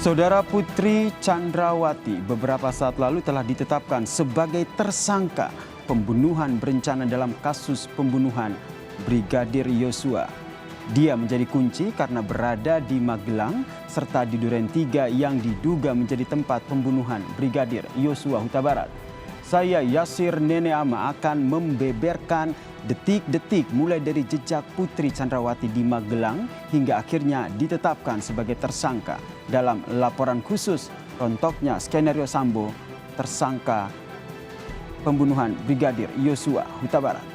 Saudara Putri Chandrawati beberapa saat lalu telah ditetapkan sebagai tersangka pembunuhan berencana dalam kasus pembunuhan Brigadir Yosua. Dia menjadi kunci karena berada di Magelang serta di Duren 3 yang diduga menjadi tempat pembunuhan Brigadir Yosua Huta Barat. Saya Yasir Nene Ama akan membeberkan detik-detik mulai dari jejak Putri Chandrawati di Magelang hingga akhirnya ditetapkan sebagai tersangka dalam laporan khusus rontoknya skenario Sambo tersangka pembunuhan Brigadir Yosua Huta Barat.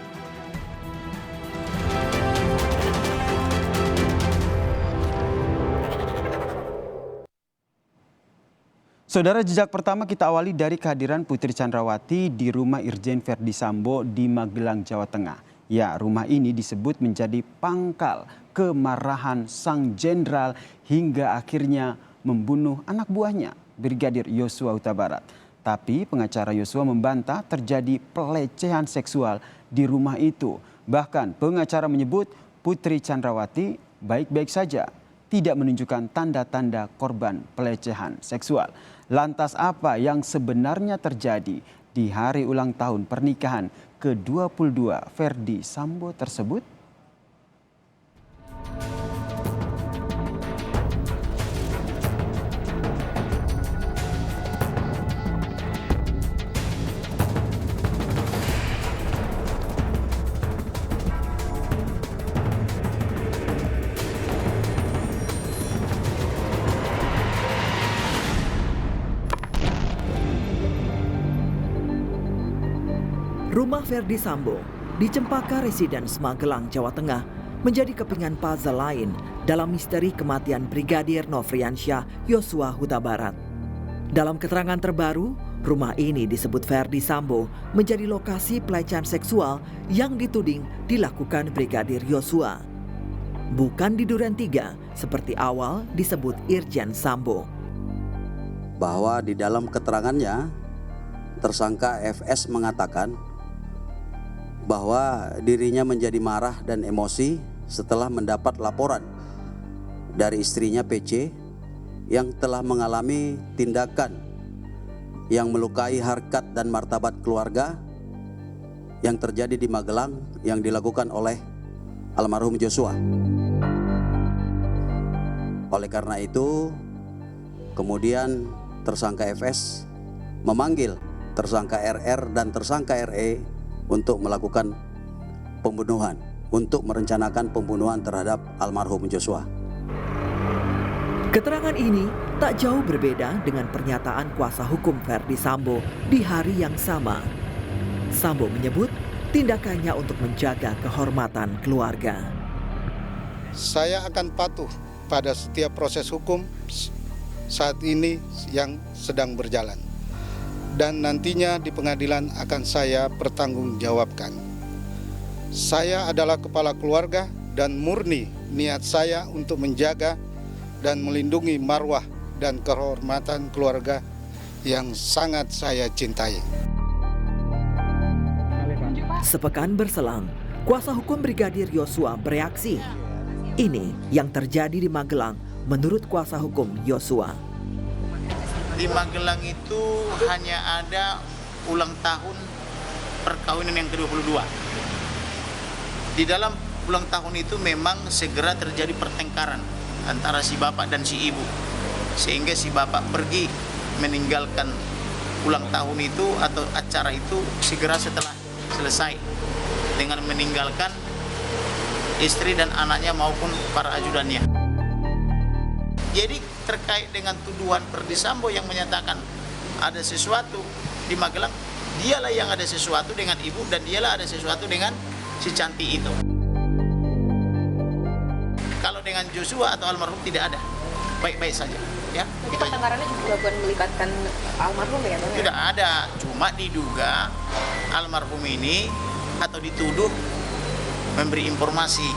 Saudara, jejak pertama kita awali dari kehadiran Putri Chandrawati di rumah Irjen Verdi Sambo di Magelang, Jawa Tengah. Ya, rumah ini disebut menjadi pangkal kemarahan sang jenderal hingga akhirnya membunuh anak buahnya, Brigadir Yosua Huta Barat. Tapi pengacara Yosua membantah terjadi pelecehan seksual di rumah itu. Bahkan pengacara menyebut Putri Chandrawati baik-baik saja, tidak menunjukkan tanda-tanda korban pelecehan seksual. Lantas apa yang sebenarnya terjadi di hari ulang tahun pernikahan ke-22 Verdi Sambo tersebut? Rumah Verdi Sambo di Cempaka Residence Magelang, Jawa Tengah menjadi kepingan puzzle lain dalam misteri kematian Brigadir Nofriansyah Yosua Huta Barat. Dalam keterangan terbaru, rumah ini disebut Verdi Sambo menjadi lokasi pelecehan seksual yang dituding dilakukan Brigadir Yosua. Bukan di Duren 3 seperti awal disebut Irjen Sambo. Bahwa di dalam keterangannya tersangka FS mengatakan bahwa dirinya menjadi marah dan emosi setelah mendapat laporan dari istrinya PC yang telah mengalami tindakan yang melukai harkat dan martabat keluarga yang terjadi di Magelang yang dilakukan oleh almarhum Joshua. Oleh karena itu, kemudian tersangka FS memanggil tersangka RR dan tersangka RE untuk melakukan pembunuhan, untuk merencanakan pembunuhan terhadap almarhum Joshua. Keterangan ini tak jauh berbeda dengan pernyataan kuasa hukum Verdi Sambo di hari yang sama. Sambo menyebut tindakannya untuk menjaga kehormatan keluarga. Saya akan patuh pada setiap proses hukum saat ini yang sedang berjalan. Dan nantinya di pengadilan akan saya pertanggungjawabkan. Saya adalah kepala keluarga dan murni niat saya untuk menjaga dan melindungi marwah dan kehormatan keluarga yang sangat saya cintai. Sepekan berselang, kuasa hukum Brigadir Yosua bereaksi. Ini yang terjadi di Magelang menurut kuasa hukum Yosua. Di Magelang itu hanya ada ulang tahun perkawinan yang ke-22. Di dalam ulang tahun itu memang segera terjadi pertengkaran antara si bapak dan si ibu. Sehingga si bapak pergi meninggalkan ulang tahun itu atau acara itu segera setelah selesai dengan meninggalkan istri dan anaknya maupun para ajudannya. Jadi terkait dengan tuduhan Verdi Sambo yang menyatakan ada sesuatu di Magelang, dialah yang ada sesuatu dengan ibu dan dialah ada sesuatu dengan si Cantik itu. Kalau dengan Joshua atau almarhum tidak ada, baik-baik saja. Ya. Jadi pertengkarannya juga bukan melibatkan almarhum ya Bang? Tidak ada, cuma diduga almarhum ini atau dituduh memberi informasi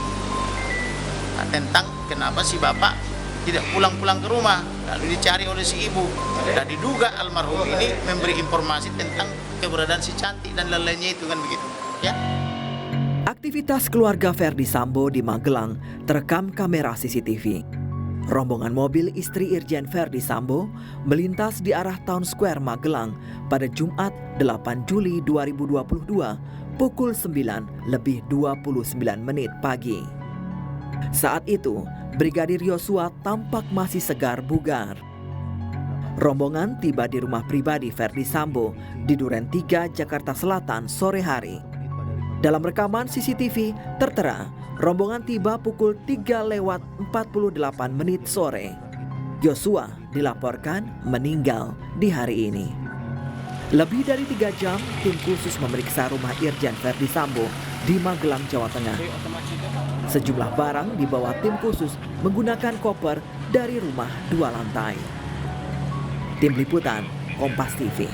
tentang kenapa si bapak tidak pulang-pulang ke rumah, lalu dicari oleh si ibu. Dan diduga almarhum ini memberi informasi tentang keberadaan si Cantik dan lain-lainnya itu kan begitu. Ya. Aktivitas keluarga Verdi Sambo di Magelang terekam kamera CCTV. Rombongan mobil istri Irjen Verdi Sambo melintas di arah Town Square Magelang pada Jumat 8 Juli 2022 pukul 9:29 pagi. Saat itu, Brigadir Yosua tampak masih segar bugar. Rombongan tiba di rumah pribadi Verdi Sambo di Duren 3, Jakarta Selatan sore hari. Dalam rekaman CCTV tertera, rombongan tiba pukul 3:48 sore. Yosua dilaporkan meninggal di hari ini. Lebih dari 3 jam, tim khusus memeriksa rumah Irjen Verdi Sambo di Magelang, Jawa Tengah. Sejumlah barang dibawa tim khusus menggunakan koper dari rumah 2 lantai. Tim Liputan, Kompas TV.